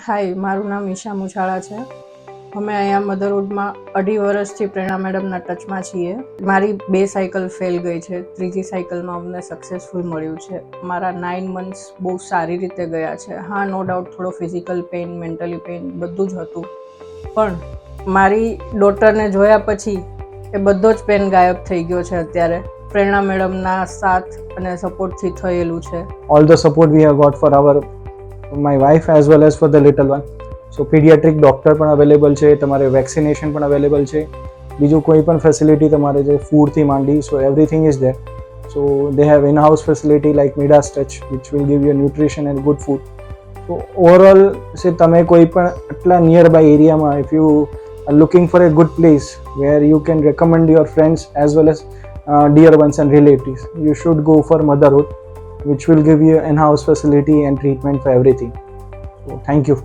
હાય, મારું નામ ઈશા મુછાળા છે. અમે અહીંયા મધરવુડમાં 2.5 વર્ષથી પ્રેરણા મેડમના ટચમાં છીએ. મારી 2 સાયકલ ફેલ ગઈ છે, ત્રીજી સાયકલમાં અમને સક્સેસફુલ મળ્યું છે. મારા 9 મંથ્સ બહુ સારી રીતે ગયા છે. હા, નો ડાઉટ થોડો ફિઝિકલ પેઇન, મેન્ટલી પેઇન બધું જ હતું, પણ મારી ડોટરને જોયા પછી એ બધો જ પેન ગાયબ થઈ ગયો છે. અત્યારે પ્રેરણા મેડમના સાથ અને સપોર્ટથી થયેલું છે. All the support we have got for my wife as well as for the little one. So pediatric doctor પણ અવેલેબલ છે, તમારે વેક્સિનેશન પણ અવેલેબલ છે, બીજું કોઈ પણ ફેસિલિટી તમારે જે ફૂડથી માંડી, so everything is there. So they have in house facility like Midas touch which will give you nutrition and good food. તો ઓવરઓલ સે તમે કોઈ પણ આટલા નિયર બાય એરિયામાં if you are looking for a good place where you can recommend your friends as well as dear ones and relatives, you should go for motherhood, which will give you in-house facility and treatment for everything. So thank you.